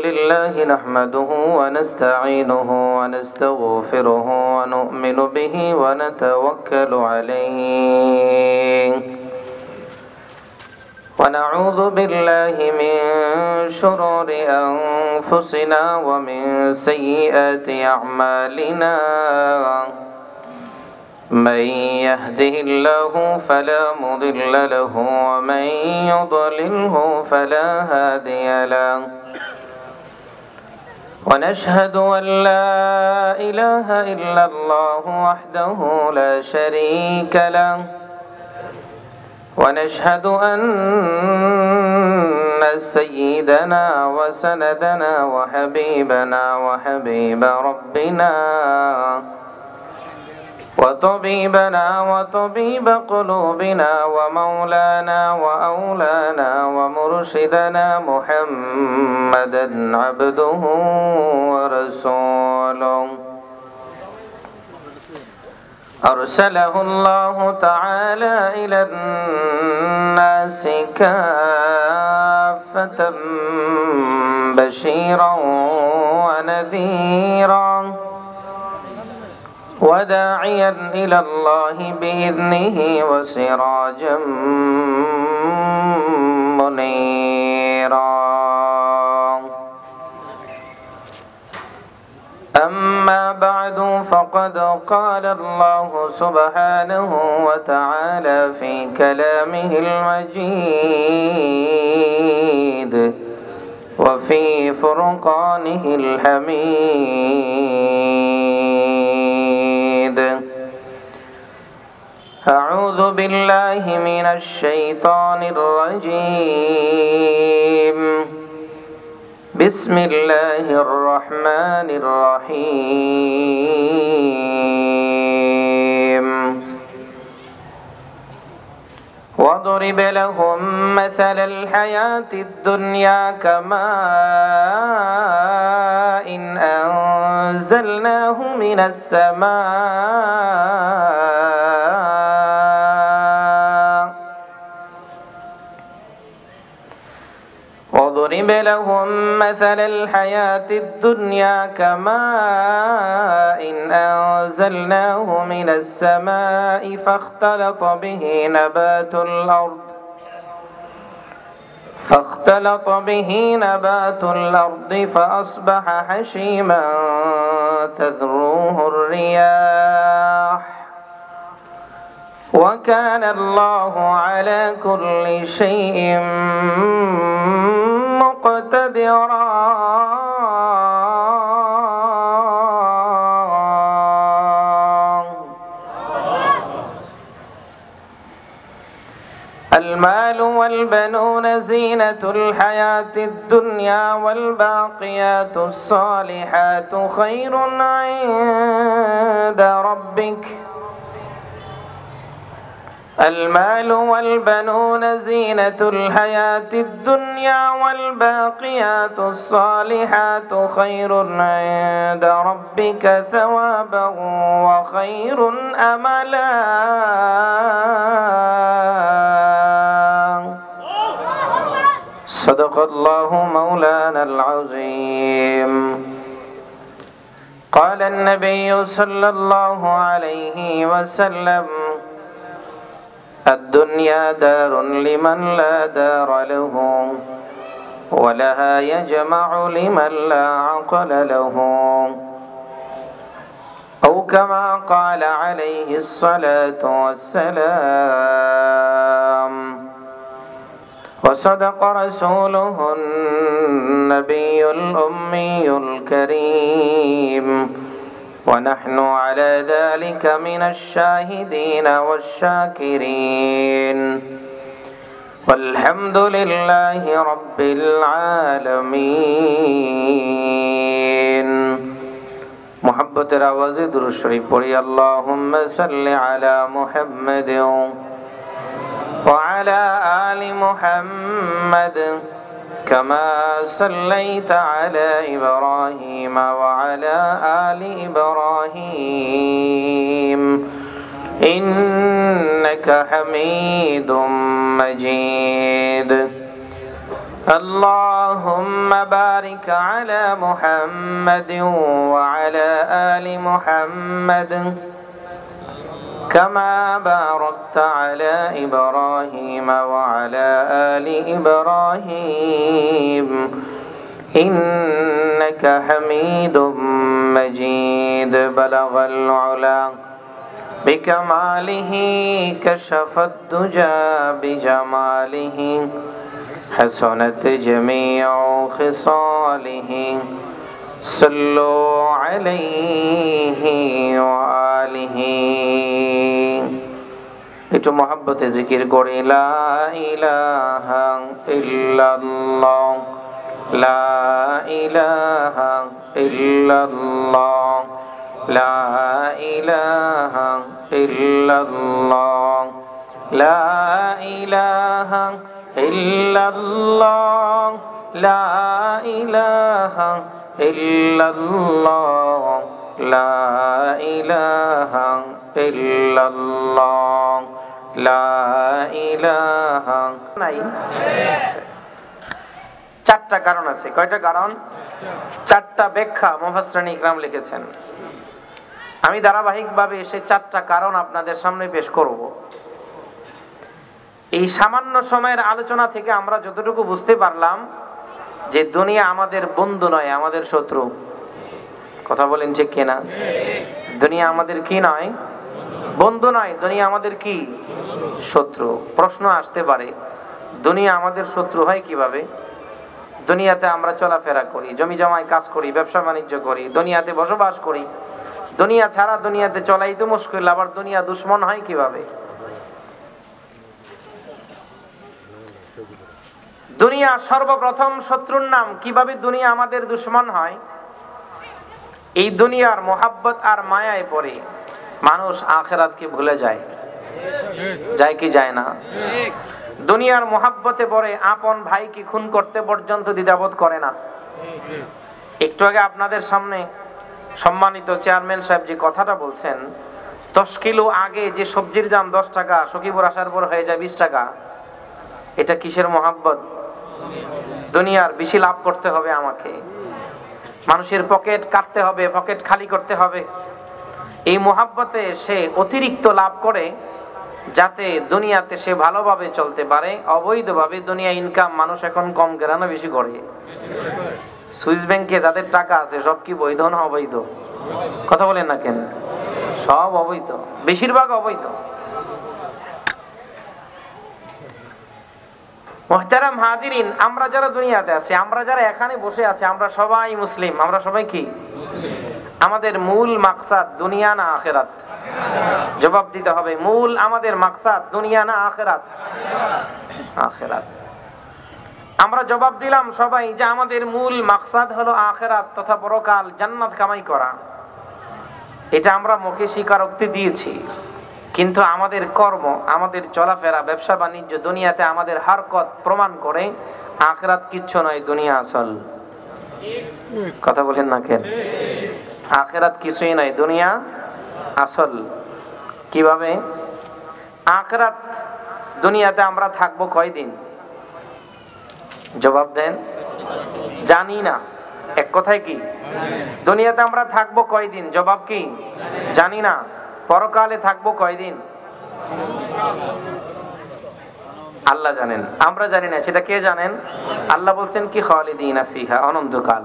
لله نحمده ونستعينه ونستغفره ونؤمن به ونتوكل عليه ونعوذ بالله من شرور أنفسنا ومن سيئات أعمالنا من يهده الله فلا مضل له ومن يضلله فلا هادي له ونشهد أن لا إله إلا الله وحده لا شريك له ونشهد أن سيدنا وسندنا وحبيبنا وحبيب ربنا وطبيبنا وطبيب قلوبنا ومولانا وأولانا ومرشدنا محمدا عبده ورسوله أرسله الله تعالى إلى الناس كافة بشيرا ونذيرا وداعيا إلى الله بإذنه وسراجا منيرا أما بعد فقد قال الله سبحانه وتعالى في كلامه المجيد وفي فرقانه الحميد أعوذ بالله من الشيطان الرجيم بسم الله الرحمن الرحيم واضرب لهم مثل الحياة الدنيا كماء إن أنزلناه من السماء واضرب لهم مثل الحياة الدنيا كماء إن أنزلناه من السماء فاختلط به نبات الأرض فأصبح حشيما تذروه الرياح وكان الله على كل شيء مقتدرا المال والبنون زينة الحياة الدنيا والباقيات الصالحات خير عند ربك المال والبنون زينة الحياة الدنيا والباقيات الصالحات خير عند ربك ثوابا وخير أملا صدق الله مولانا العظيم قال النبي صلى الله عليه وسلم الدنيا دار لمن لا دار له ولها يجمع لمن لا عقل له أو كما قال عليه الصلاة والسلام وصدق رسوله النبي الأمي الكريم ونحن على ذلك من الشاهدين والشاكرين والحمد لله رب العالمين محبت آوازে দুরূদ শরীফ পড়ি اللهم صل على محمد وعلى آل محمد كما صليت على إبراهيم وعلى آل إبراهيم إنك حميد مجيد اللهم اللهم بارك على محمد وعلى آل محمد كما باركت على إبراهيم وعلى آل إبراهيم إنك حميد مجيد بلغ العلا بكماله كشف الدجى بجماله حسنت جميع خصاله صلوا عليه وآله একটু মহব্বতে জিকির করে লা ইলাহা ইল্লাল্লাহ লা ইলাহা ইল্লাল্লাহ লা ইলাহা ইল্লাল্লাহ লা ইলাহা ইল্লাল্লাহ লা ইলাহা ইল্লাল্লাহ লা ইলাহা ইল্লাল্লাহ লা ইলাহা নাই। চারটা কারণ আছে। কয়টা কারণ? চারটা ব্যাখ্যা মুফাসসিরিন ইকরাম লিখেছেন। আমি ধারাবাহিকভাবে সেই চারটা কারণ আপনাদের সামনে পেশ করব। এই সামান্য সময়ের আলোচনা থেকে আমরা যতটুকু বুঝতে পারলাম যে দুনিয়া আমাদের বন্ধু নয়, আমাদের শত্রু। কথা বলেন ঠিক কিনা? দুনিয়া আমাদের কি নয়? বন্ধু নয়। দুনিয়া আমাদের কি? শত্রু। প্রশ্ন আসতে পারে, দুনিয়া আমাদের শত্রু হয় কিভাবে? দুনিয়াতে আমরা চলাফেরা করি, জমি জমায় কাজ করি, ব্যবসা বাণিজ্য করি, দুনিয়াতে বসবাস করি। দুনিয়া ছাড়া দুনিয়াতে চলাই তো মুশকিল, আবার দুনিয়া দুশ্মন হয় কিভাবে? দুনিয়া সর্বপ্রথম শত্রুর নাম। কিভাবে দুনিয়া আমাদের দুশ্মন হয়? এই দুনিয়ার মোহাব্বত আর মায়ায় পড়ে মানুষ আখিরাতকে ভুলে যায়। যায় কি যায় না? দুনিয়ার মোহাব্বতে পড়ে আপন ভাইকে খুন করতে পর্যন্ত দ্বিধাবোধ করে না। একটু আগে আপনাদের সামনে সম্মানিত চেয়ারম্যান সাহেব যে কথাটা বলছেন, 10 কিলো আগে যে সবজির দাম 10 টাকা, সখীপুর আসার পর হয়ে যায় 20 টাকা। এটা কিসের মোহাব্বত? দুনিয়ার বেশি লাভ করতে হবে আমাকে, মানুষের পকেট কাটতে হবে, পকেট খালি করতে হবে। এই মোহাব্বতে সে অতিরিক্ত লাভ করে যাতে দুনিয়াতে সে ভালোভাবে চলতে পারে। অবৈধভাবে দুনিয়া ইনকাম মানুষ এখন কম করে না বেশি করে? সুইস ব্যাংকে যাদের টাকা আছে সব কি বৈধ না অবৈধ? কথা বলেন না কেন? সব অবৈধ, বেশিরভাগ অবৈধ। মুহতারাম হাজিরিন, আমরা যারা দুনিয়াতে আছি, আমরা যারা এখানে বসে আছি, আমরা সবাই মুসলিম। আমরা সবাই কি? আমাদের মূল মাকসাদ দুনিয়া না আখিরাত? জবাব দিতে হবে। মূল আমাদের মাকসাদ দুনিয়া না আখিরাত? আখিরাত। আমরা জবাব দিলাম সবাই যে আমাদের মূল মাকসাদ হলো আখিরাত তথা পরকাল, জান্নাত কামাই করা। এটা আমরা মুখে স্বীকারোক্তি দিয়েছি, কিন্তু আমাদের কর্ম, আমাদের চলাফেরা, ব্যবসা বাণিজ্য, দুনিয়াতে আমাদের হারকত প্রমাণ করে আখিরাত কিচ্ছু নয়, দুনিয়া আসল। কথা বলেন না কেন? আখিরাত কিছুই নয়, দুনিয়া আসল। কিভাবে? আখিরাত, দুনিয়াতে আমরা থাকবো কয়দিন? জবাব দেন। জানি না। এক কথায় কি? দুনিয়াতে আমরা থাকবো কয়দিন? জবাব কি? জানি না। পরকালে থাকবো কয়দিন? আল্লাহ জানেন, আমরা জানি না। সেটা কে জানেন? আল্লাহ বলছেন কি খালিদিনা ফিহা, অনন্তকাল।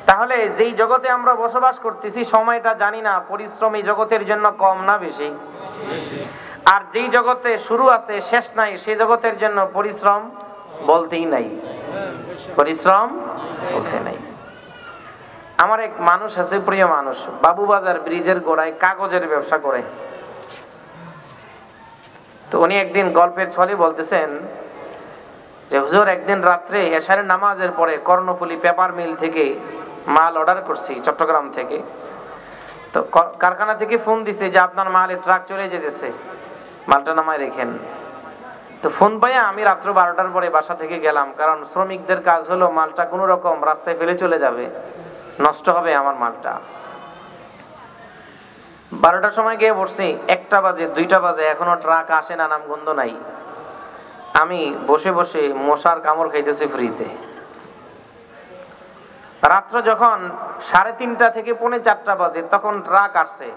তাহলে যেই জগতে আমরা বসবাস করতেছি সময়টা জানি না, পরিশ্রম এই জগতের জন্য কম না বেশি? আর যেই জগতে শুরু আছে শেষ নাই, সেই জগতের জন্য পরিশ্রম বলতেই নাই। পরিশ্রম বলতে নাই। আমার এক মানুষ আছে, প্রিয় মানুষ, বাবুবাজার ব্রিজের গোড়ায় কাগজের ব্যবসা করে। তো উনি একদিন গল্পের ছলে বলতেছেন যে হুজুর, একদিন রাত্রে এশারের নামাজের পরে কর্ণফুলী পেপার মিল থেকে মাল অর্ডার করছি চট্টগ্রাম থেকে। তো কারখানা থেকে ফোন দিছে যে আপনার মালের ট্রাক চলে যেতেছে, মালটা নামায় রেখেন। তো ফোন পাইয়া আমি রাত্র 12টার পরে বাসা থেকে গেলাম, কারণ শ্রমিকদের কাজ হলো মালটা কোনো রকম রাস্তায় ফেলে চলে যাবে, নষ্ট হবে আমার মালটা। 12টার সময় গিয়ে বসছি, 1টা বাজে 2টা বাজে, এখনো ট্রাক আসে না, নামগন্ধ নাই। আমি বসে বসে মশার কামড় খাইতেছি ফ্রিতে। রাত্র যখন 3:30 থেকে 4:45 বাজে তখন ট্রাক আসছে,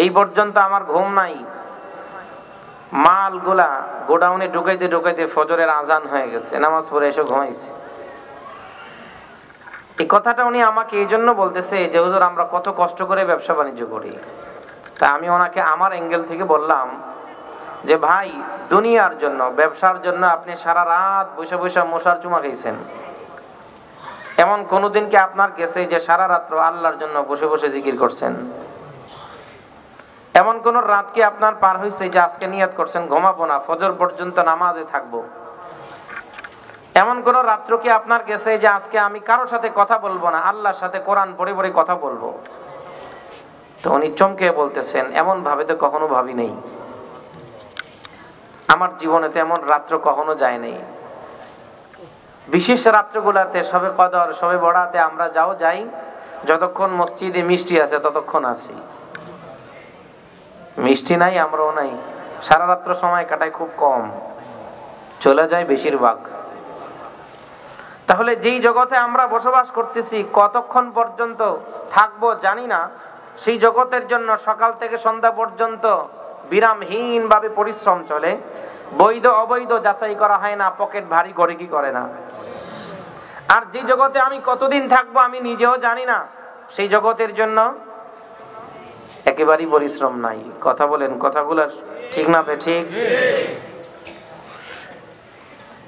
এই পর্যন্ত আমার ঘুম নাই। মালগুলা গোডাউনে ঢুকাইতে ঢুকাইতে ফজরের আজান হয়ে গেছে, নামাজ পড়ে এসে ঘুমাইছে। এই কথাটা উনি আমাকে এই জন্য বলতেছে যে হুজুর আমরা কত কষ্ট করে ব্যবসা বাণিজ্য করি। তা আমি ওনাকে আমার অ্যাঙ্গেল থেকে বললাম যে ভাই, দুনিয়ার জন্য, ব্যবসার জন্য আপনি সারা রাত বসে বসে মশার চুমা খাইছেন? এমন কোনোদিন কি আপনার গেছে যে সারা রাত্র আল্লাহর জন্য বসে বসে জিকির করছেন? এমন কোন রাত কি আপনার পার হয়েছে যে আজকে নিয়ত করছেন ঘুমাবো না, ফজর পর্যন্ত নামাজে থাকবো? এমন কোন রাত্র কি আপনার গেছে যে আজকে আমি কারোর সাথে কথা বলবো না, আল্লাহর সাথে কোরআন পড়ে পড়ে কথা বলবো? তো উনি চমকে বলতেছেন, এমন ভাবে তো কখনো ভাবি নেই, আমার জীবনে তো এমন রাত্র কখনো যায় নাই। বিশেষ রাত্রগুলাতে, সবে কদর, সবে বড়াতে আমরা যাই, যতক্ষণ মসজিদে মিষ্টি আছে ততক্ষণ আছি। মিষ্টি নাই, আমরাও নাই, সারা রাত্র সময় কাটায় খুব কম, চলে যায় বেশিরভাগ। তাহলে যেই জগতে আমরা বসবাস করতেছি, কতক্ষণ পর্যন্ত থাকবো জানি না। সেই জগতের জন্য সকাল থেকে সন্ধ্যা পর্যন্ত বিরামহীন ভাবে পরিশ্রম চলে, বৈধ অবৈধ যাচাই করা হয় না, পকেট ভারী করে কি করে না। আর যে জগতে আমি কতদিন থাকবো আমি নিজেও জানি না, সেই জগতের জন্য একেবারেই পরিশ্রম নাই। কথা বলেন, কথাগুলো ঠিক না ঠিক?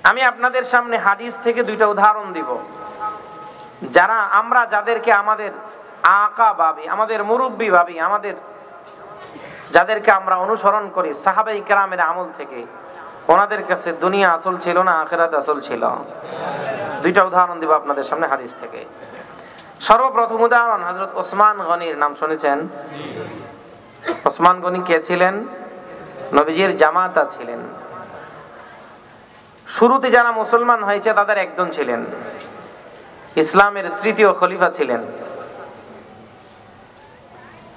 আমি আপনাদের সামনে হাদিস থেকে 2টা উদাহরণ দিব। আমরা যাদেরকে আমাদের আকা ভাবি, আমাদের মুরব্বী ভাবি, যাদেরকে আমরা অনুসরণ করি সাহাবায়ে কেরামের আমল থেকে, ওনাদের কাছে দুনিয়া আসল ছিল না, আখিরাত আসল ছিল। 2টা উদাহরণ দিব আপনাদের সামনে হাদিস থেকে। সর্বপ্রথম উদাহরণ হযরত ওসমান গনির নাম শুনেছেন? ওসমান গনি কে ছিলেন? নবীজির জামাতা ছিলেন। শুরুতে যারা মুসলমান হয়েছে তাদের একজন ছিলেন, ইসলামের 3য় খলিফা ছিলেন।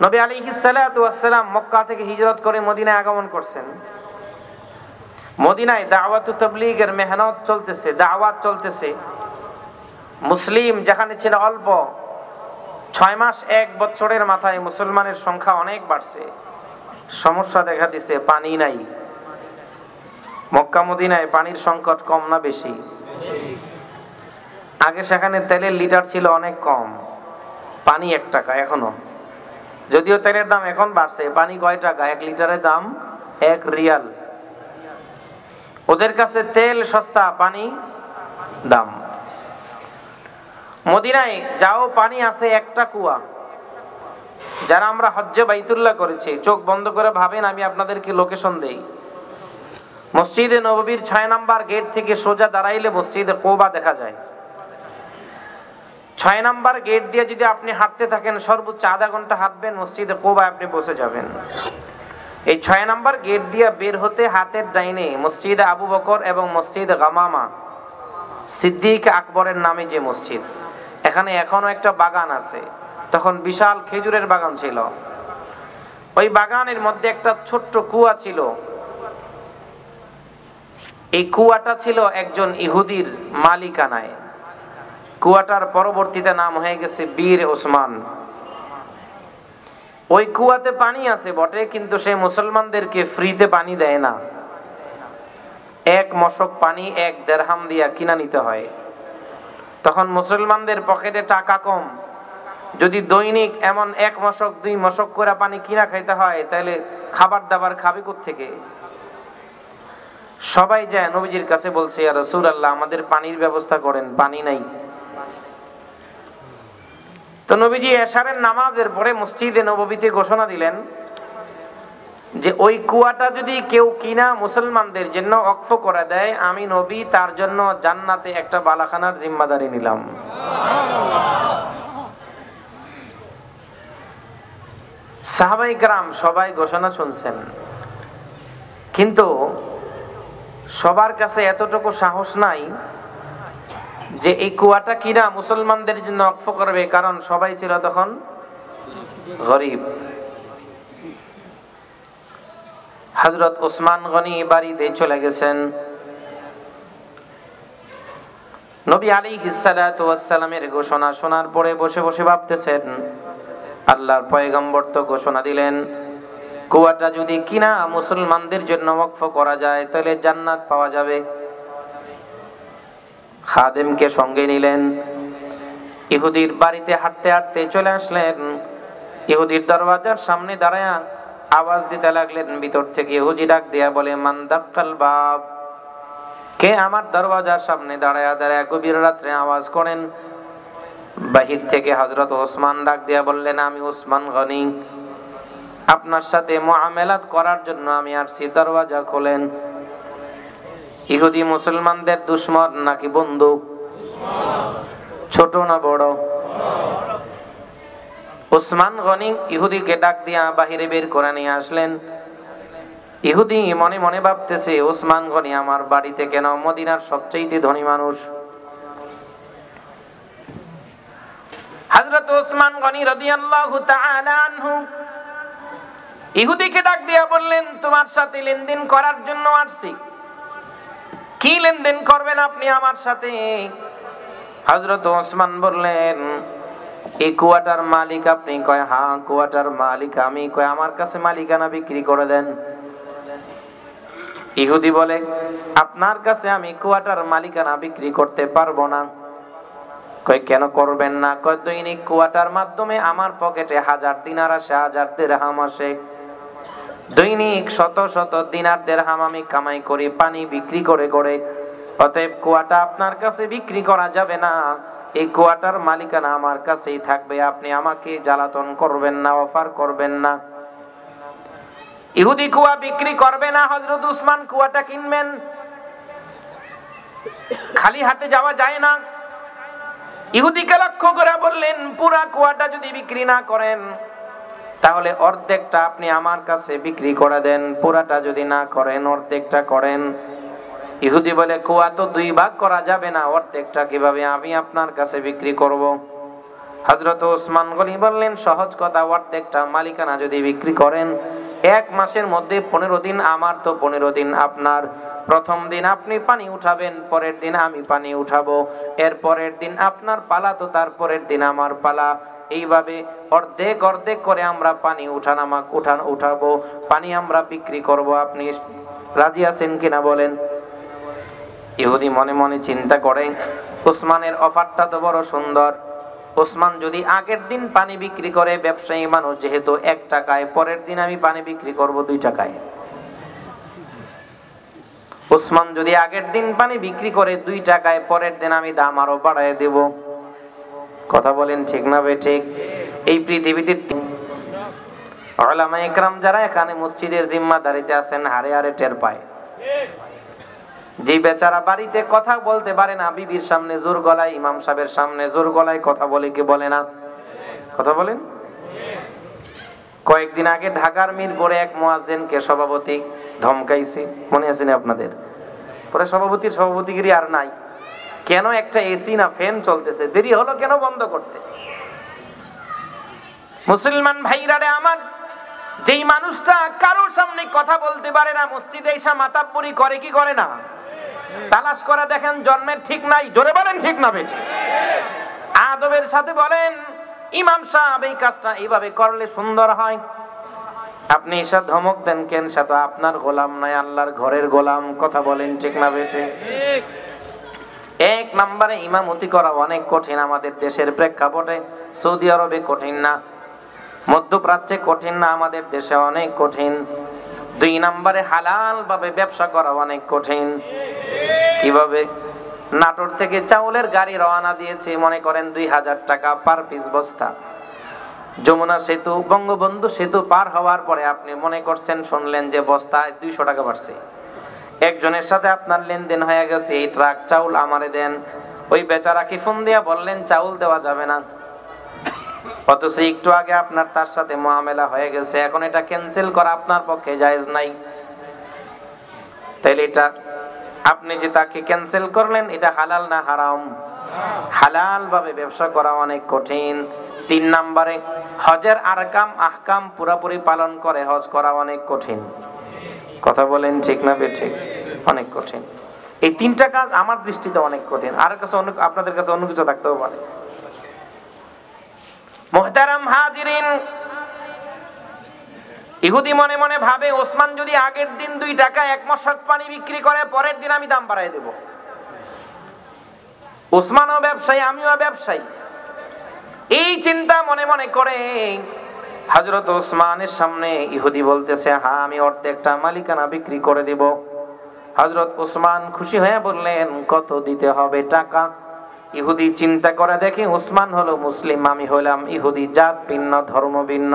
নবী আলাইহিস সালাতু ওয়াস সালাম মক্কা থেকে হিজরত করে মদিনায় আগমন করছেন। মদিনায় দাওয়াতু তাবলীগের মেহনত চলতেছে, দাওয়াত চলতেছে। মুসলিম যেখানে ছিল অল্প, 6 মাস 1 বছরের মাথায় মুসলমানের সংখ্যা অনেক বাড়ছে। সমস্যা দেখা দিছে, পানি নাই। মক্কা মদিনায় পানির সংকট কম না বেশি? আগে সেখানে তেলের লিটার ছিল অনেক কম, পানি 1 টাকা এখনো। যদিও তেলের দাম এখন বাড়ছে, পানি কয় টাকা? 1 লিটারের দাম 1 রিয়াল। ওদের কাছে তেল সস্তা, পানি দাম। মদিনায় যাও পানি আছে একটা কুয়া। যারা আমরা হজ্জে বাইতুল্লাহ করেছি, চোখ বন্ধ করে ভাবেন, আমি আপনাদেরকে লোকেশন দেই। মসজিদে নববীর 6 নাম্বার গেট থেকে সোজা দাঁড়াইলে মসজিদে কুবা দেখা যায়। 6 নাম্বার গেট দিয়ে যদি আপনি হাঁটতে থাকেন, সর্বোচ্চ আধা ঘন্টা হাঁটবেন, মসজিদে কুবায় আপনি পৌঁছে যাবেন। এই 6 নাম্বার গেট দিয়ে বের হতে হাতের ডাইনে মসজিদে আবু বকর এবং মসজিদে গামামা, সিদ্দিক আকবরের নামে যে মসজিদ, এখানে এখনো একটা বাগান আছে। তখন বিশাল খেজুরের বাগান ছিল। ওই বাগানের মধ্যে একটা ছোট্ট কুয়া ছিল। এই কুয়াটা ছিল একজন ইহুদির মালিকানায়। কুয়াটার পরবর্তীতে নাম হয়ে গেছে বীর ওসমান। ওই কুয়াতে পানি আছে বটে, কিন্তু সে মুসলমানদেরকে ফ্রিতে পানি দেয় না। 1 মশক পানি 1 দিরহাম দিয়া কিনা নিতে হয়। তখন মুসলমানদের পকেটে টাকা কম, যদি দৈনিক এমন 1 মশক 2 মশক করে পানি কিনা খাইতে হয়, তাহলে খাবার দাবার খাবে কোত্থেকে? সবাই যায় নবীজির কাছে, বলছে ইয়া রাসূলুল্লাহ, আমাদের পানির ব্যবস্থা করেন, পানি নাই। তো নবীজি এশারের নামাজের পরে মসজিদে নববীতে ঘোষণা দিলেন যে ওই কুয়াটা যদি কেউ কিনা মুসলমানদের জন্য ওয়াকফ করে দেয়, আমি নবী তার জন্য জান্নাতে একটা বালাখানার জিম্মাদারি নিলাম। সাহাবায়ে কেরাম সবাই ঘোষণা শুনছেন, কিন্তু সবার কাছে এতটুকু সাহস নাই যে এই কুয়াটা কিনা মুসলমানদের জন্য ওয়াকফ করবে, কারণ সবাই ছিল তখন গরিব। হযরত ওসমান গনি বাড়িতে চলে গেছেন। নবী আলাইহিস সালাতু ওয়াস সালামের ঘোষণা শোনার পরে বসে বসে ভাবতেছেন, আল্লাহর পয়গম্বর তো ঘোষণা দিলেন কুয়াটা যদি কিনা মুসলমানদের জন্য ওয়াকফ করা যায় তাহলে জান্নাত পাওয়া যাবে। খাদেমকে সঙ্গে নিলেন, ইহুদির বাড়িতে হাঁটতে হাঁটতে চলে আসলেন। ইহুদির দরওয়াজার সামনে দাঁড়ায়া আওয়াজ দিতে লাগলেন। ভিতর থেকে ইহুদি ডাক দিয়া বলে, মান দাক্কাল বাব, কে আমার দরওয়াজার সামনে দাঁড়ায়া দাঁড়ায়া গভীর রাত্রে আওয়াজ করেন? বাহির থেকে হযরত ওসমান ডাক দিয়া বললেন, আমি ওসমান গনি, আপনার সাথে মুআমালাত করার জন্য আমি আসছি, দরওয়াজা খোলেন। ইহুদি মুসলমানদের দুশমন নাকি বন্ধু? ছোট না বড়? ওসমান গনি ইহুদিকে ডাক দিয়া বাহিরে বের করে নিয়ে আসলেন। ইহুদি মনে মনে ভাবতেছে, ওসমান গনি আমার বাড়িতে কেন? মদিনার সবচেয়ে ধনী মানুষ। হযরত ওসমান গনি রাদিয়াল্লাহু তাআলা আনহু ইহুদিকে ডাক দিয়া বললেন, তোমার সাথে লেনদেন করার জন্য আসছি। কি লেনদেন করবেন আপনি আমার সাথে? হযরত ওসমান বললেন, এই কুয়াটার মালিক আপনি? কয় হ্যাঁ, কুয়াটার মালিক আমি। কয় আমার কাছে মালিকানা বিক্রি করে দেন। ইহুদি বলে, আপনার কাছে আমি কুয়াটার মালিকানা বিক্রি করতে পারবো না। কয় কেন করবেন না? কয় দৈনিক কুয়াটার মাধ্যমে আমার পকেটে 1000 দিনার আসে, 1000 দিরহাম আসে। দৈনিক শত শত দিনার দিরহাম আমি কামাই করি পানি বিক্রি করে করে। অতএব কুয়াটা আপনার কাছে বিক্রি করা যাবে না, এই কুয়াটার মালিকানা আমার কাছেই থাকবে। আপনি আমাকে জ্বালাতন করবেন না, অফার করবেন না। ইহুদি কুয়া বিক্রি করবে না, হযরত উসমান কুয়াটা কিনবেন। খালি হাতে যাওয়া যায় না। ইহুদিকে লক্ষ্য করে বললেন, পুরা কুয়াটা যদি বিক্রি না করেন তাহলে অর্ধেকটা আপনি আমার কাছে বিক্রি করে দেন, পুরাটা যদি না করেন অর্ধেকটা করেন। ইহুদি বলে, কুয়া তো 2 ভাগ করা যাবে না, অর্ধেকটা কিভাবে আমি আপনার কাছে বিক্রি করব? হযরত ওসমান গনি বললেন, সহজ কথা, অর্ধেকটা মালিকানা যদি বিক্রি করেন 1 মাসের মধ্যে 15 দিন আমার তো 15 দিন আপনার। প্রথম দিন আপনি পানি উঠাবেন, পরের দিন আমি পানি উঠাবো, এর পরের দিন আপনার পালা, তো তারপরের দিন আমার পালা। এইভাবে অর্ধেক অর্ধেক করে আমরা পানি উঠাবো, পানি আমরা বিক্রি করব। আপনি রাজি আছেন কিনা বলেন? ইহুদি মনে মনে চিন্তা করে, ওসমানের অফারটা তো বড় সুন্দর। ওসমান যদি আগের দিন পানি বিক্রি করে, ব্যবসায়ী মানুষ যেহেতু 1 টাকায়, পরের দিন আমি পানি বিক্রি করব 2 টাকায়। ওসমান যদি আগের দিন পানি বিক্রি করে 2 টাকায়, পরের দিন আমি দাম আরো বাড়ায় দেব। কথা বলেন ঠিক না বেঠিক? এই পৃথিবীতে উলামায়ে কেরাম যারা এখানে মসজিদের জিম্মাদারিতে আছেন হারে হারে টের পায়। যে বেচারা বাড়িতে কথা বলতে পারে না, বিবির সামনে জোর গলায়, ইমাম সাহেবের সামনে জোর গলায় কথা বলে কি বলে না? কথা বলেন। কয়েকদিন আগে ঢাকার মিরপুরে এক মুয়াজ্জিনকে সভাপতি ধমকাইছে, মনে আছে না আপনাদের? পরে সভাপতির সভাপতিগিরি আর নাই। কেন? একটা এসি না ফ্যান চলতেছে, দেরি হলো কেন বন্ধ করতে? মুসলমান ভাইরা রে আমার, যেই মানুষটা কারোর সামনে কথা বলতে পারে না, মসজিদে এসে মাতাব্বরি করে কি করে না? তালাশ করে দেখেন, জন্মের ঠিক নাই। জোরে বলেন ঠিক না বেঠি? আদবের সাথে বলেন, ইমাম সাহেব এই কাজটা এইভাবে করলে সুন্দর হয়। আপনি এসে ধমক দেন কেন? সে তো আপনার গোলাম নাই, আল্লাহর ঘরের গোলাম। কথা বলেন ঠিক না বেঠি? 1 নম্বরে ইমামতি করা অনেক কঠিন আমাদের দেশের প্রেক্ষাপটে। সৌদি আরবে কঠিন না, মধ্যপ্রাচ্যে কঠিন না, আমাদের দেশে অনেক কঠিন। 2 নম্বরে হালাল ভাবে ব্যবসা করা অনেক কঠিন। কিভাবে? নাটোর থেকে চাউলের গাড়ি রওনা দিয়েছে, মনে করেন 2000 টাকা পার পিস বস্তা। যমুনা সেতু, বঙ্গবন্ধু সেতু পার হওয়ার পরে আপনি মনে করছেন, শুনলেন যে বস্তায় 200 টাকা বাড়ছে। একজনের সাথে আপনার লেনদেন হয়ে গেছে, এই ট্রাক চাউল আমারে দেন। ওই বেচারাকে ফোন দিয়া বললেন চাউল দেওয়া যাবে না, অথচ একটু আগে আপনার তার সাথে মুআমালা হয়ে গেছে। এখন এটা ক্যান্সেল করা আপনার পক্ষে জায়েজ নাই। তাইলে এটা আপনি যে তাকে ক্যান্সেল করলেন, এটা হালাল না হারাম? হালাল ভাবে ব্যবসা করা অনেক কঠিন। 3 নম্বরে হজের আহকাম পুরোপুরি পালন করে হজ করা অনেক কঠিন। কথা বলেন ঠিক না বেঠিক? অনেক কঠিন। এই তিনটা কাজ আমার দৃষ্টিতে অনেক কঠিন, আর কাছে অন্য, আপনাদের কাছে অন্য কিছু থাকতেও পারে। মুহতারাম হাজিরিন, ইহুদি মনে মনে ভাবে ওসমান যদি আগের দিন 2 টাকা 1 মশক পানি বিক্রি করে, পরের দিন আমি দাম বাড়ায় দেব। ওসমানও ব্যবসায়ী, আমিও ব্যবসায়ী, এই চিন্তা মনে মনে করে হযরত ওসমানের সামনে ইহুদি বলতেছে, হ্যাঁ আমি অর্ধেকটা মালিকানা বিক্রি করে দেব। হযরত ওসমান খুশি হয়ে বললেন, কত দিতে হবে টাকা? ইহুদি চিন্তা করে দেখে ওসমান হলো মুসলিম, আমি হলাম ইহুদি, জাত ভিন্ন, ধর্ম ভিন্ন,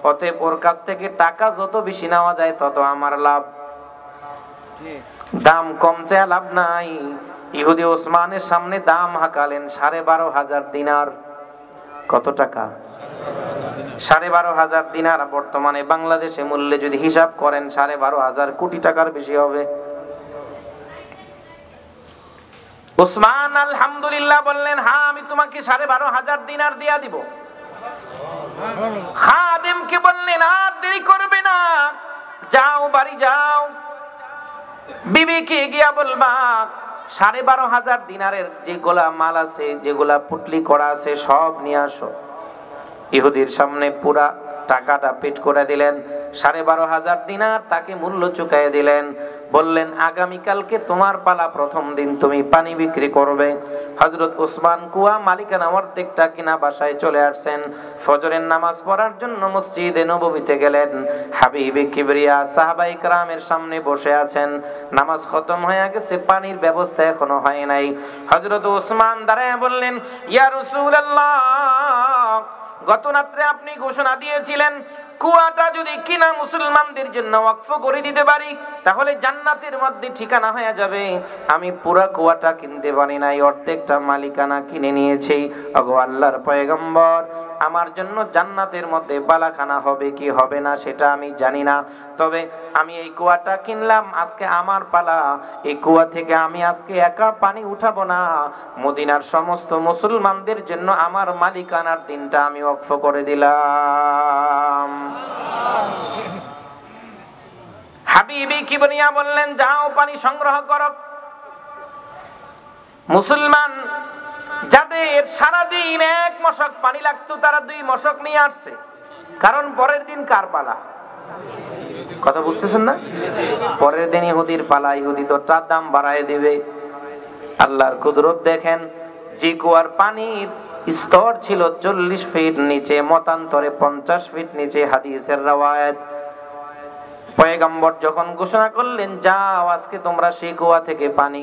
অতএব ওর কাছ থেকে টাকা যত বেশি নেওয়া যায় তত আমার লাভ, দাম কম চেয়ে লাভ নাই। ইহুদি ওসমানের সামনে দাম হাঁকালেন 12,500 দিনার। কত টাকা? 12,500 দিনার। বর্তমানে বাংলাদেশে মূল্যে যদি হিসাব করেন 12,500 কোটি টাকার বেশি হবে। ওসমান আলহামদুলিল্লাহ বললেন, হ্যাঁ আমি তোমাকে 12,500 দিনার দিয়া দিব। খাদেমকে বললেন, আর দেরি করবে না, যাও বাড়ি যাও, বিবিকে গিয়া বলবা 12,500 দিনারের যেগুলা মাল আছে, যেগুলা পুটলি করা আছে সব নিয়ে আসো। ইহুদির সামনে পুরা টাকাটা পেট করে দিলেন, 12,500 দিনার তাকে মূল্য চুকাইয়া দিলেন। বললেন, আগামীকালকে তোমার পালা, প্রথম দিন তুমি পানি বিক্রি করবে। হযরত ওসমান কুয়া মালিকানা অর্ধেকটা কিনা বাসায় চলে আসছেন। ফজরের নামাজ পড়ার জন্য মসজিদে নববীতে গেলেন। হাবিবে কিবরিয়া সাহাবায়ে কেরামের সামনে বসে আছেন, নামাজ খতম হয়ে গেছে, পানির ব্যবস্থা এখনো হয় নাই। হযরত ওসমান দাঁড়ায় বললেন, ইয়া রাসূলুল্লাহ, গত রাত্রে আপনি ঘোষণা দিয়েছিলেন কুয়াটা যদি কিনা মুসলমানদের জন্য ওয়াকফ করে দিতে পারি তাহলে জান্নাতের মধ্যে ঠিকানা হয়ে যাবে। আমি পুরা কুয়াটা কিনতে পারি নাই, অর্ধেকটা মালিকানা কিনে নিয়েছি। ওগো আল্লাহর পয়গম্বর, আমার জন্য জান্নাতের মধ্যে বালাখানা হবে কি হবে না সেটা আমি জানি না, তবে আমি এই কুয়াটা কিনলাম, আজকে আমার পালা। এই কুয়া থেকে আমি আজকে একা পানি উঠাবো না, মদিনার সমস্ত মুসলমানদের জন্য আমার মালিকানার দিনটা আমি ওয়াকফ করে দিলাম। হাবিবি কিবরিয়া বললেন, যাও পানি সংগ্রহ করো। মুসলমান যাদের সারাদিন 1 মশক পানি লাগতো তারা 2 মশক নিয়ে আসছে, কারণ পরের দিন কার পালা? কথা বুঝতেছেন না? পরের দিন ইহুদির পালা, ইহুদি তো তার দাম বাড়ায় দেবে। আল্লাহর কুদরত দেখেন, যে কুয়ার পানির স্তর ছিল 40 ফিট নিচে, মতান্তরে 50 ফিট নিচে, হাদিসের রওয়ায়াত। পয়গম্বর যখন ঘোষণা করলেন, যাও আজকে তোমরা সেই কুয়া থেকে পানি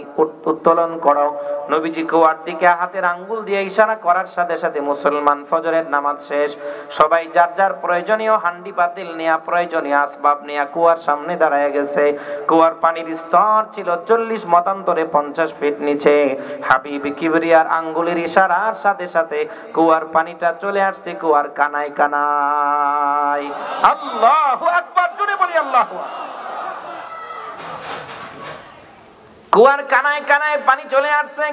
উত্তোলন করো, নবীজি কুয়ার দিকে হাতের আঙ্গুল দিয়ে ইশারা করার সাথে সাথে মুসলমান ফজরের নামাজ শেষ, সবাই যার যার প্রয়োজনীয় হান্ডি পাতিল নিয়ে, প্রয়োজনীয় আসবাব নিয়ে কুয়ার সামনে দাঁড়ায় গেছে। কুয়ার পানির স্তর ছিল 40, মতান্তরে 50 ফিট নিচে। হাবিব কিবরিয়ার আঙ্গুলের ইশারার সাথে সাথে কুয়ার পানিটা চলে আসছে কুয়ার কানায় কানায়। আল্লাহু আকবার, জোরে বলি আল্লাহু আকবার। কুয়ার কানায় কানায় পানি চলে আসছে।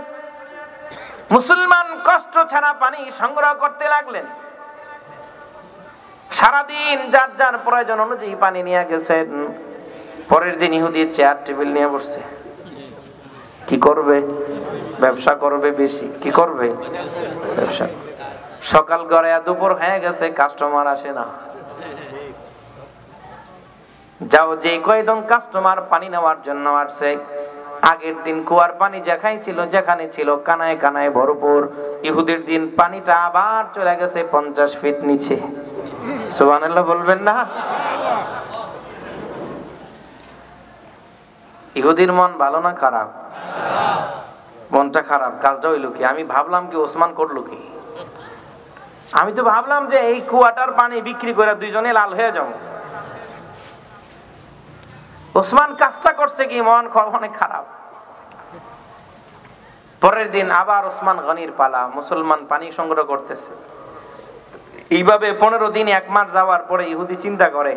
মুসলমান কষ্ট ছাড়া পানি সংগ্রহ করতে লাগলেন। সারাদিন যার যার প্রয়োজন অনুযায়ী পানি নিয়ে গেছেন। পরের দিন ইহুদি চেয়ার টেবিল নিয়ে বসছে। কি করবে? ব্যবসা করবে বেশি। কি করবে? ব্যবসা। সকাল গড়াইয়া দুপুর হয়ে গেছে, কাস্টমার আসে না। যাও, যে কয়জন কাস্টমার পানি নেওয়ার জন্য আসছে, আগের দিন কুয়ার পানি যেখানে ছিল কানায় কানায় ভরপুর, ইহুদির দিন পানিটা আবার চলে গেছে 50 ফিট নিচে। সুবহানাল্লাহ বলবেন না? ইহুদির মন ভালো না খারাপ? মনটা খারাপ। কাজটা হইল কি? আমি ভাবলাম কি ওসমান করলো কি? আমি তো ভাবলাম যে এই কুয়াটার পানি বিক্রি করে দুইজনে লাল হয়ে যাবো। ওসমান কাজটা করছে কি? মন অনেক খারাপ। পরের দিন আবার ওসমান গনির পালা, মুসলমান পানি সংগ্রহ করতেছে। এইভাবে 15 দিন 1 মাস যাওয়ার পরে ইহুদি চিন্তা করে,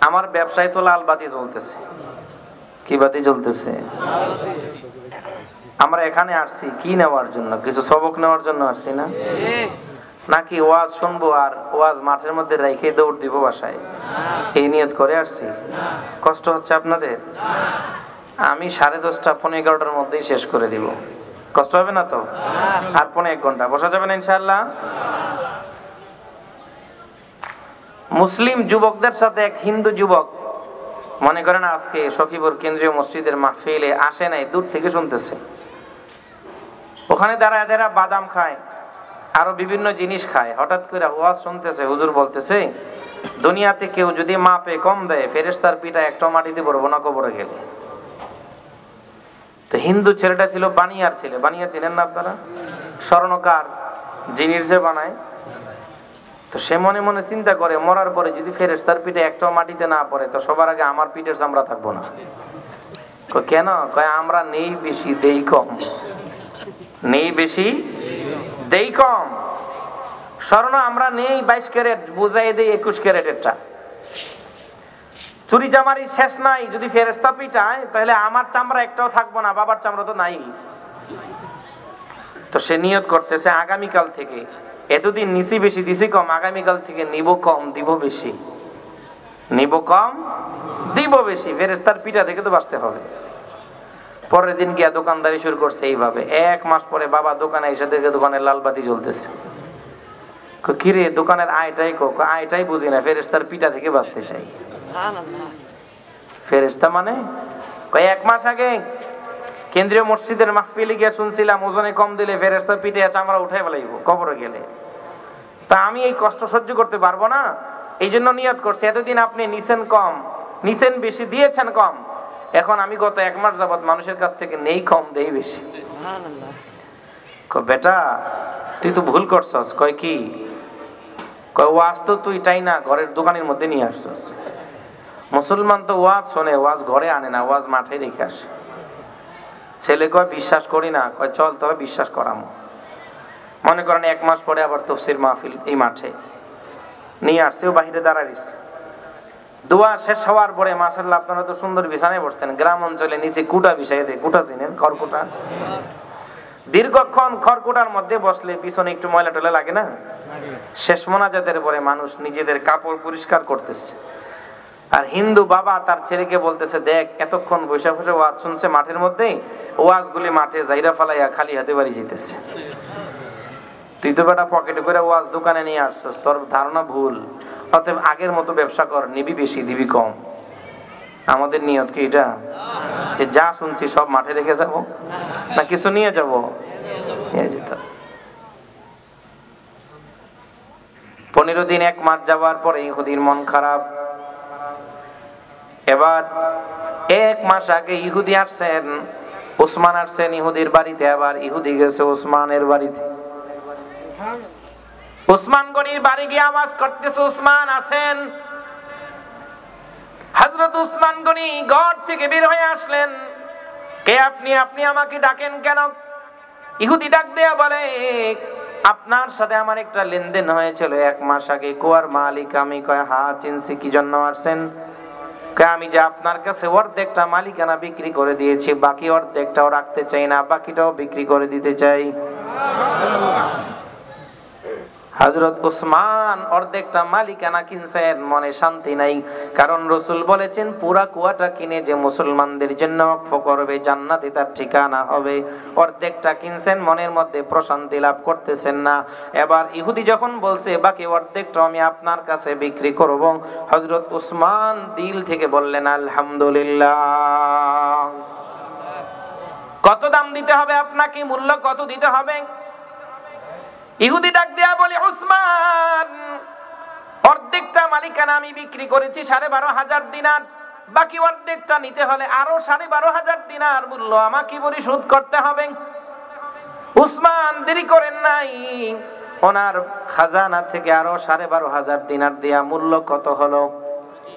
আমার ব্যবসায় তো লাল বাতি জ্বলতেছে। কি বাতি জ্বলতেছে? আমরা এখানে আসছি কি নেওয়ার জন্য? কিছু সবক নেওয়ার জন্য আসছি না? নাকি ওয়াজ শুনবো আর ওয়াজ মাঠের মধ্যে রেখে দৌড় দিব বাসায়? এই নিয়ত করে আসছি। কষ্ট হচ্ছে আপনাদের? আমি 10:30 11:15 মধ্যেই শেষ করে দিব। কষ্ট হবে না তো? আর 1 ঘন্টা বসা যাবে না ইনশাআল্লাহ? মুসলিম যুবকদের সাথে এক হিন্দু যুবক, মনে করেন আজকে সখীপুর কেন্দ্রীয় মসজিদের মাহফিলে আসে নাই, দূর থেকে শুনতেছে। ওখানে দাঁড়ায় দাঁড়ায় বাদাম খায়, আরো বিভিন্ন জিনিস খায়। হঠাৎ করে ওয়াজ শুনতেছে, হুজুর বলতেছে দুনিয়াতে কেউ যদি মাপে কম দেয়, ফেরেশতার পিঠা একটা মাটিতে পড়বো না কবরে গেলে। তো হিন্দু ছেলেটা ছিল বানিয়ার ছেলে, বানিয়া ছিলেন না আপনারা? স্বর্ণকার, জিনিস যে বানায়। তো সে মনে মনে চিন্তা করে, মরার পরে যদি ফেরেশতার পিঠে একটাও মাটিতে না পড়ে, তো সবার আগে আমার পিঠের চামড়া থাকবো না। কেন? কয় আমরা নেই বেশি দেই কম। নেই বেশি দেই কম। স্বর্ণ আমরা নেই 22 ক্যারেট, বুঝাই দেই 21 ক্যারেটেরটা। চুরি চামারি শেষ নাই, যদি ফেরেশতা পিটায় তাহলে আমার চামড়া একটাও থাকবো না, বাবার চামড়া তো নাই। তো সে নিয়ত করতেছে আগামীকাল থেকে, এতদিন নিছি বেশি দিছি কম, আগামীকাল থেকে নিব কম দিব বেশি, নিব কম দিব বেশি। ফেরেশতার পিঠা থেকে তো বাঁচতে হবে। পরের দিন গিয়া দোকানদারি শুরু করছে এইভাবে। 1 মাস পরে বাবা দোকানে এসে দেখে দোকানের লাল বাতি জ্বলতেছে। কিরে দোকানের আয়টাই কো? আয়টাই বুঝি না, ফেরেশতার পিঠা থেকে বাঁচতে চাই। ফেরেশতা মানে? 1 মাস আগে কেন্দ্রীয় মসজিদের মাহফিলে গিয়ে শুনছিলাম ওজনে কম দিলে ফেরেশতার পিঠে চামড়া উঠে ফেলাইবো কবরে গেলে। তা আমি এই কষ্ট সহ্য করতে পারবো না, এই জন্য নিয়ত করছি এতদিন আপনি নিছেন কম, নিছেন বেশি, দিয়েছেন কম, এখন আমি গত 1 মাস যাবত মানুষের কাছ থেকে নেই কম দেই বেশি। বেটা তুই তো ভুল করছস। কয় কি? কয় ওয়াজ তো তুই চাই না ঘরের দোকানের মধ্যে নিয়ে আসছস। মুসলমান তো ওয়াজ শোনে, ওয়াজ ঘরে আনে না, ওয়াজ মাঠে রেখে আসে। ছেলে কয় বিশ্বাস করি না। কয় চল তোরা বিশ্বাস করামো। মনে করেন 1 মাস পরে আবার তফসির মাহফিল এই মাঠে নিয়ে আসছে, ও বাহিরে দাঁড়াইছে। দোয়া শেষ হওয়ার পরে মাশাআল্লাহ আপনারা তো সুন্দর বিছানায় বসছেন, গ্রাম অঞ্চলে নিচে কুটা বিছাই দেয়। কুটা চিনেন? খড়কুটা। দীর্ঘক্ষণ খড়কুটার মধ্যে বসলে পিছনে একটু ময়লা টলা লাগে না? শেষ মোনাজাতের পরে মানুষ নিজেদের কাপড় পরিষ্কার করতেছে, আর হিন্দু বাবা তার ছেলেকে বলতেছে দেখ এতক্ষণ বসে বসে ওয়াজ শুনছে মাঠের মধ্যে, ওয়াজগুলি মাঠে জাইরা ফালাইয়া খালি হাতে বাড়ি যেতেছে। তুই তো বেটা পকেটে করে ওয়াজ দোকানে নিয়ে আসছস, তোর ধারণা ভুল। অতএব আগের মতো ব্যবসা কর, নিবি বেশি দিবি কম। আমাদের নিয়ত কি এটা যে যা শুনছি সব মাঠে রেখে যাব, না কিছু নিয়ে যাব? নিয়ে যেতে। 15 দিন 1 মাস যাওয়ার পরে ইহুদির মন খারাপ। এবার 1 মাস আগে ইহুদি আসছেন, ওসমান আসছেন ইহুদির বাড়িতে, আবার ইহুদি গেছে ওসমানের বাড়িতে। ওসমান গনির বাড়ি গিয়ে আওয়াজ করতেছে ওসমান আছেন। হযরত ওসমান গনি ঘর থেকে বের হয়ে আসলেন। কে আপনি? আপনি আমাকে ডাকেন কেন? ইহুদি ডাক দেয়া বলে আপনার সাথে আমার একটা লেনদেন হয়েছিল 1 মাস আগে। কুয়ার মালিক আমি। কয় হ্যাঁ চিনছি, কি জন্য আসছেন? কয় আমি যে আপনার কাছে অর্ধেকটা মালিকানা বিক্রি করে দিয়েছি, বাকি অর্ধেকটাও রাখতে চাই না, বাকিটাও বিক্রি করে দিতে চাই। হযরত ওসমান অর্ধেকটা মালিকানা কিনছেন, মনে শান্তি নাই, কারণ রাসূল বলেছেন পুরা কুয়াটা কিনে যে মুসলমানদের জন্য ওয়াকফ করবে জান্নাতে তার ঠিকানা হবে। অর্ধেকটা কিনছেন, মনের মধ্যে প্রশান্তি লাভ করতেছেন না। এবার ইহুদি যখন বলছে বাকি অর্ধেকটা আমি আপনার কাছে বিক্রি করব, হযরত ওসমান দিল থেকে বললেন আলহামদুলিল্লাহ। কত দাম দিতে হবে আপনাকে? মূল্য কত দিতে হবে? ইহুদি ডাক দেয়া বলে ওসমান অর্ধেকটা মালিকানা আমি বিক্রি করেছি 12,500 দিনার, বাকি অর্ধেকটা নিতে হলে আরো 12,500 দিনার মূল্য আমাকে পরিশোধ করতে হবে। ওসমান দেরি করেন নাই, ওনার খাজানা থেকে আরো 12,500 দিনার দেয়া। মূল্য কত হলো?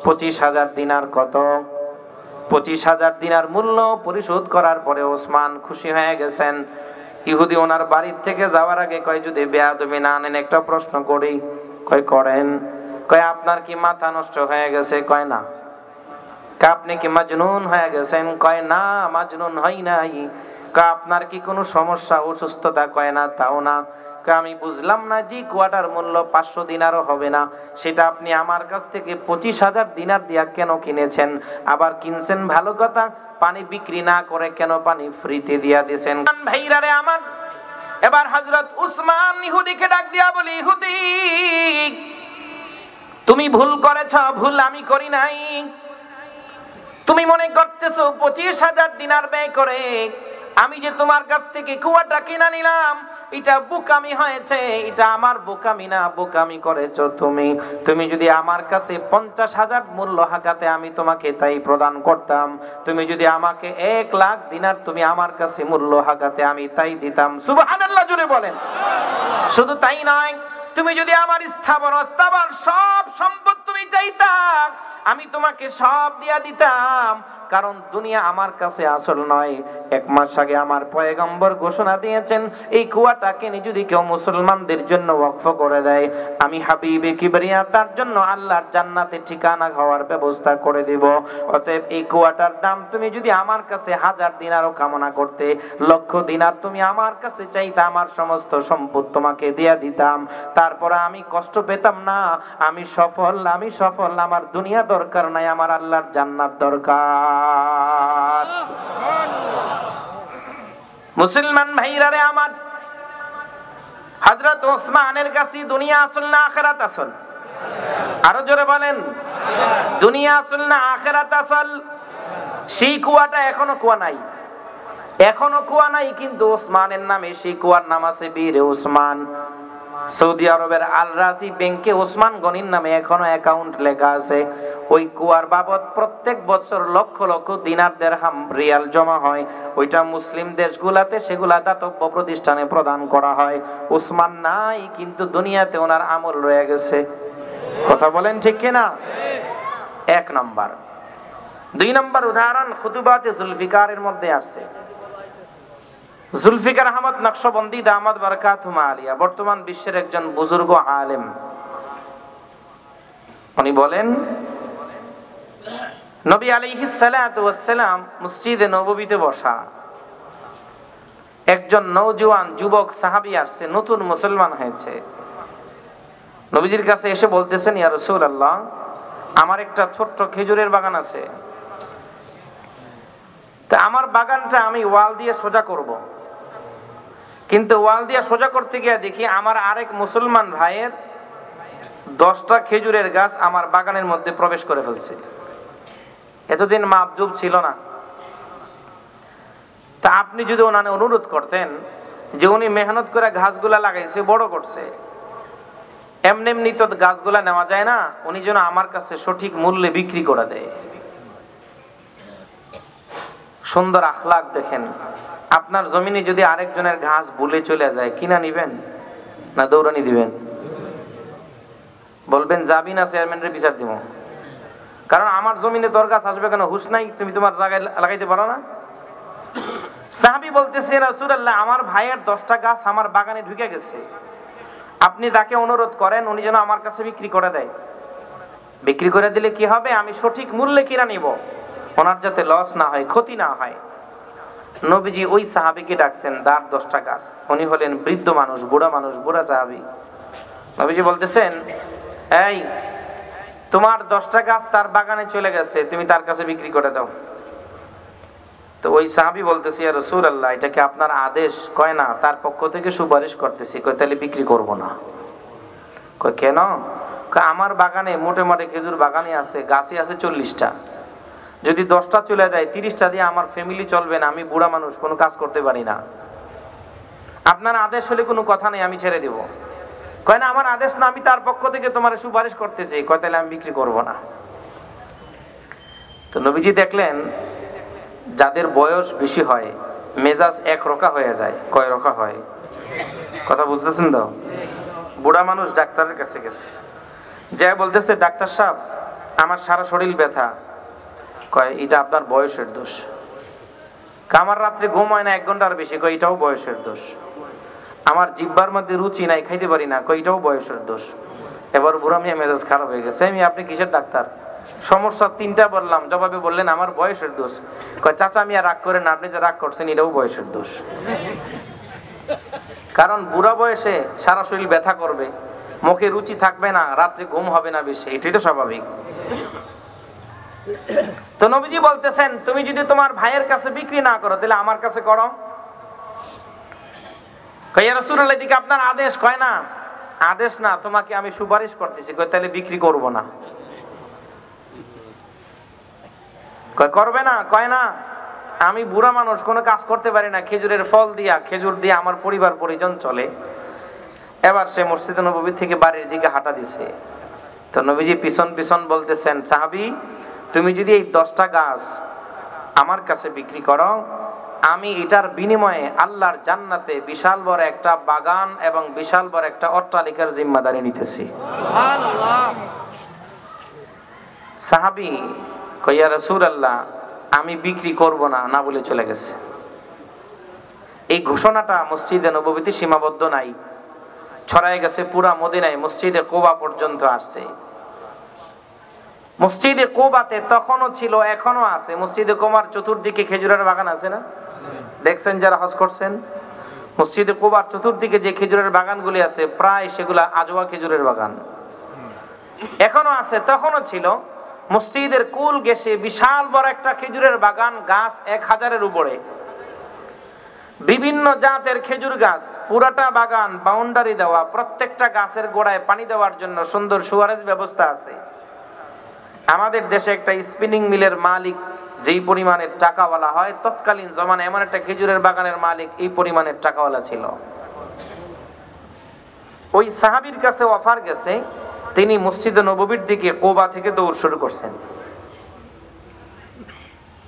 25,000 দিনার। কত? 25,000 দিনার মূল্য পরিশোধ করার পরে ওসমান খুশি হয়ে গেছেন। ইহুদি ওনার বাড়ির থেকে যাওয়ার আগে কয় যদি বেয়াদবি না আনেন একটা প্রশ্ন করি। কয় করেন। কয় আপনার কি মাথা নষ্ট হয়ে গেছে? কয় না। আপনি কি মাজনুন হয়ে গেছেন? কয় না মাজনুন হই নাই। কয় আপনার কি কোনো সমস্যা অসুস্থতা? কয় না তাও না। আমি বুঝলাম না, জি কুয়াটার মূল্য 500 দিনারও হবে না, সেটা আপনি আমার কাছ থেকে 25,000 দিনার দিয়া কেন কিনেছেন? আবার কিনছেন ভালো কথা, পানি বিক্রি না করে কেন পানি ফ্রিতে দিয়া দিয়েছেন? ভাইরা রে আমার, এবার হযরত উসমান ইহুদিকে ডাক দিয়া বলি, ইহুদি তুমি ভুল করেছ, ভুল আমি করি নাই। তুমি মনে করতেছো 25,000 দিনার ব্যয় করে আমি যে তোমার কাছ থেকে কুয়াটা কিনা নিলাম, এটা বোকামি হয়েছে। এটা আমার বোকামি না, বোকামি করেছো তুমি। তুমি যদি আমার কাছে 50,000 মূল্য হাকাতে আমি তোমাকে তাই প্রদান করতাম। তুমি যদি আমাকে 1 লাখ দিনার তুমি আমার কাছে মূল্য হাকাতে আমি তাই দিতাম। সুবহানাল্লাহ জুড়ে বলেন। শুধু তাই নয়, তুমি যদি আমার স্থাবর অস্থাবর সব সম্পদ তুমি চাইতা, আমি তোমাকে সব দিয়া দিতাম। কারণ দুনিয়া আমার কাছে আসল নয়। 1 মাস আগে আমার পয়গম্বর ঘোষণা দিয়েছেন, এই কুয়াটাকে যদি কেউ মুসলমানদের জন্য ওয়াকফ করে দেয়, আমি হাবিবে কিবরিয়া তার জন্য আল্লাহর জান্নাতে ঠিকানা হওয়ার ব্যবস্থা করে দেব। অতএব এই কুয়াটার দাম তুমি যদি আমার কাছে 1000 দিনারও কামনা করতে, 1,00,000 দিনার তুমি আমার কাছে চাইতে, আমার সমস্ত সম্পদ তোমাকে দিয়া দিতাম। তারপর আমি কষ্ট পেতাম না। আমি সফল, আমি সফল। আমার দুনিয়া দরকার নাই, আমার আল্লাহর জান্নাত দরকার। মুসলমান ভাইরা রে আমার, হযরত ওসমানের কাছে দুনিয়া আসল না আখিরাত আসল? আরো জোরে বলেন, দুনিয়া আসল না আখিরাত আসল? সেই কুয়াটা এখনো কুয়া নাই, এখনো কুয়া নাই, কিন্তু ওসমানের নামে সেই কুয়ার নাম আছে বীর ওসমান। সৌদি আরবের আল রাজি ব্যাংকে ওসমান গনির নামে এখনো অ্যাকাউন্ট লেখা আছে। ওই কুয়ার বাবদ প্রত্যেক বছর লক্ষ লক্ষ দিনার দিরহাম রিয়াল জমা হয়। ওইটা মুসলিম দেশগুলাতে সেগুলা দাতব্য প্রতিষ্ঠানে প্রদান করা হয়। ওসমান নাই, কিন্তু দুনিয়াতে ওনার আমল রয়ে গেছে। কথা বলেন ঠিক কিনা? 1 নাম্বার। 2 নাম্বার উদাহরণ খুতুবাতে জুলফিকারের মধ্যে আছে। জুলফিকার আহমদ নকশবন্দি দামাত বারাকাতুহুমা আলিয়া বর্তমান বিশ্বের একজন বুজুর্গ আলেম। উনি বলেন, নবী আলাইহিস সালাতু ওয়াস সালাম মসজিদে নববীতে বসা, একজন নওজোয়ান যুবক সাহাবী আসছে, নতুন মুসলমান হয়েছে। নবীজির কাছে এসে বলতেছেন, ইয়া রাসূলুল্লাহ, আমার একটা ছোট্ট খেজুরের বাগান আছে, তা আমার বাগানটা আমি ওয়াল দিয়ে সোজা করব। কিন্তু ওয়াল দিয়ে সোজা করতে গিয়ে দেখি আমার আরেক মুসলমান ভাইয়ের 10টা খেজুরের গাছ আমার বাগানের মধ্যে প্রবেশ করে ফেলছে। এতদিন মাপজুব ছিল না। তা আপনি যদি ওনাকে অনুরোধ করতেন যে উনি মেহনত করে ঘাসগুলা লাগাইছে, বড় করছে, এমনি এমনি তো গাছগুলা নেওয়া যায় না, উনি যেন আমার কাছে সঠিক মূল্যে বিক্রি করে দেয়। সুন্দর আখলাক দেখেন। আপনার জমিনে যদি আরেকজনের ঘাস ভুলে চলে যায়, কিনা নিবেন না দৌড়ানি দিবেন? বলবেন যাবি না, চেয়ারম্যানের বিচার দিব। কারণ আমার জমিনে তোর গাছ আসবে কেন? হুশ নাই? তুমি তোমার জায়গায় লাগাইতে পারো না? সাহাবী বলতেছে, রাসূলুল্লাহ, আমার ভাইয়ের 10টা গাছ আমার বাগানে ঢুকে গেছে, আপনি তাকে অনুরোধ করেন উনি যেন আমার কাছে বিক্রি করে দেয়। বিক্রি করে দিলে কি হবে? আমি সঠিক মূল্যে কিনা নিব, ওনার যাতে লস না হয়, ক্ষতি না হয়। নবীজি ওই সাহাবীকে ডাকছেন, তার 10টা গাছ। উনি হলেন বৃদ্ধ মানুষ, বুড়া মানুষ, বুড়া সাহাবী। নবীজি বলতেছেন, এই তোমার 10টা গাছ তার বাগানে চলে গেছে, তুমি তার কাছে বিক্রি করে দাও। তো ওই সাহাবী বলতেছে, ইয়া রাসূলুল্লাহ, এটা কি আপনার আদেশ? কয় না, তার পক্ষ থেকে সুপারিশ করতেছি। কয় তাহলে বিক্রি করব না। কয় কেন? কয় আমার বাগানে মোটে মোটে খেজুর বাগানে আছে, গাছই আছে 40টা, যদি 10টা চলে যায় 30টা দিয়ে আমার ফ্যামিলি চলবে না, আমি বুড়া মানুষ, কোনো কাজ করতে পারি না। আপনার আদেশ হলে কোনো কথা নেই, আমি ছেড়ে দেব। কয় না, আমার আদেশ না, আমি তার পক্ষ থেকে তোমার সুপারিশ করতেছি। কয় তাহলে আমি বিক্রি করব না। তো নবীজি দেখলেন যাদের বয়স বেশি হয় মেজাজ একরকম হয়ে যায়। কয় রকম হয়? কথা বুঝতেছেন তো? বুড়া মানুষ ডাক্তারের কাছে গেছে, যা বলতেছে, ডাক্তার সাহেব আমার সারা শরীর ব্যথা। কয় এটা আপনার বয়সের দোষ। আমার রাত্রে ঘুম হয় না 1 ঘন্টার বেশি। কয় এটাও বয়সের দোষ। আমার জিহ্বার মধ্যে রুচি নাই, খাইতে পারি না। কয় এটাও বয়সের দোষ। এবার বুড়া মিয়া মেজাজ খারাপ হয়ে গেছে। আমি, আপনি কিসের ডাক্তার? সমস্যা 3টা বললাম, জবাবে বললেন আমার বয়সের দোষ। কয় চাচা মিয়া রাগ করেন না, আপনি যে রাগ করছেন এটাও বয়সের দোষ। কারণ বুড়া বয়সে সারা শরীর ব্যথা করবে, মুখে রুচি থাকবে না, রাত্রে ঘুম হবে না বেশি, এটাই তো স্বাভাবিক। তো নবীজি বলতেছেন, তুমি যদি তোমার ভাইয়ের কাছে বিক্রি না করো তাহলে আমার কাছে করো। কয় ইয়া রাসূলুল্লাহ, এদিকে আপনার আদেশ। কয় না, আদেশ না, তোমাকে আমি সুপারিশ করতেছি। কয় তাহলে বিক্রি করব না। কয় করবে না? কয় না, আমি বুড়া মানুষ, কোনো কাজ করতে পারি না, খেজুরের ফল দিয়া, খেজুর দিয়ে আমার পরিবার পরিজন চলে। এবার সে মসজিদে নববী থেকে বাড়ির দিকে হাঁটা দিছে। তো নবীজি পিছন পিছন বলতেছেন, সাহাবী, তুমি যদি এই 10টা গাছ আমার কাছে বিক্রি করো, আমি এটার বিনিময়ে আল্লাহর জান্নাতে বিশাল বড় একটা বাগান এবং বিশাল বড় একটা অট্টালিকার জিম্মাদারি নিতেছি। সুবহানাল্লাহ। সাহাবী কয় ইয়া রাসূলুল্লাহ, আমি বিক্রি করব না, না বলে চলে গেছে। এই ঘোষণাটা মসজিদে নববীতে সীমাবদ্ধ নাই, ছড়ায় গেছে পুরা মদিনায়, মসজিদে কুবা পর্যন্ত আসছে। মসজিদে কুবাতে তখনও ছিল, এখনো আছে। মসজিদে কুবার চতুর্দিকে খেজুরের বাগান আছে না? দেখছেন যারা হজ করছেন, মসজিদে কুবার চতুর্দিকে যে খেজুরের বাগানগুলি আছে, প্রায় সেগুলা আজওয়া খেজুরের বাগান এখনো আছে, তখনও ছিল। মসজিদের কুল গেছে বিশাল বড় একটা খেজুরের বাগান, গাছ 1000-এর উপরে, বিভিন্ন জাতের খেজুর গাছ, পুরাটা বাগান বাউন্ডারি দেওয়া, প্রত্যেকটা গাছের গোড়ায় পানি দেওয়ার জন্য সুন্দর সুয়ারেজ ব্যবস্থা আছে। আমাদের দেশে একটা স্পিনিং মিলের মালিক যেই পরিমাণের টাকাওয়ালা হয়, তৎকালীন জমানায় এমন একটা খেজুরের বাগানের মালিক এই পরিমাণের টাকাওয়ালা ছিল। ওই সাহাবীর কাছে অফার গেছে, তিনি মসজিদে নববীর দিকে কুবা থেকে দৌড় শুরু করছেন।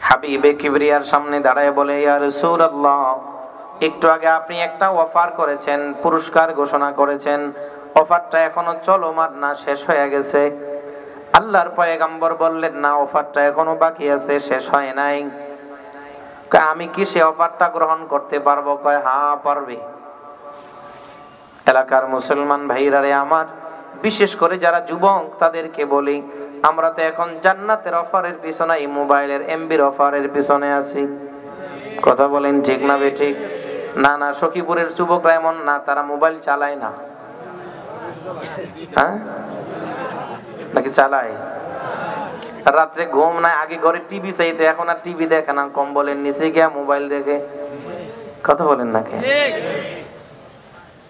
হাবিবে কিবরিয়ার সামনে দাঁড়ায় বলে, ইয়া রাসূলুল্লাহ, একটু আগে আপনি একটা অফার করেছেন, পুরস্কার ঘোষণা করেছেন, অফারটা এখনো চলমান না, শেষ হয়ে গেছে। আল্লাহর পয়গম্বর বললেন, না, অফারটা এখনো বাকি আছে, শেষ হয় নাই। আমি কি সে অফারটা গ্রহণ করতে পারবো? কয় হ্যাঁ পারবে। এলাকার মুসলমান ভাইরারে আমার, বিশেষ করে যারা যুবক, তাদেরকে বলি, আমরা তো এখন জান্নাতের অফারের পিছনে, এই মোবাইলের এমবির অফারের পিছনে আছি। কথা বলেন ঠিক না বেঠিক? না না, সখীপুরের যুবকরা এমন না, তারা মোবাইল চালায় না। হ্যাঁ, নাকি চালায়? রাত্রে ঘুম নাই, আগে ঘরে টিভি চাইতে, এখন আর টিভি দেখে না, কম্বলের নিচে গিয়া মোবাইল দেখে। কথা বলেন নাকি?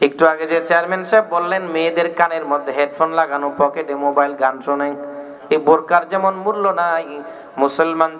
একটু আগে যে চেয়ারম্যান সাহেব বললেন, মেয়েদের কানের মধ্যে হেডফোন লাগানো, পকেটে মোবাইল, গান শোনে। এই বোরকার যেমন মূল্য নাই, মুসলমান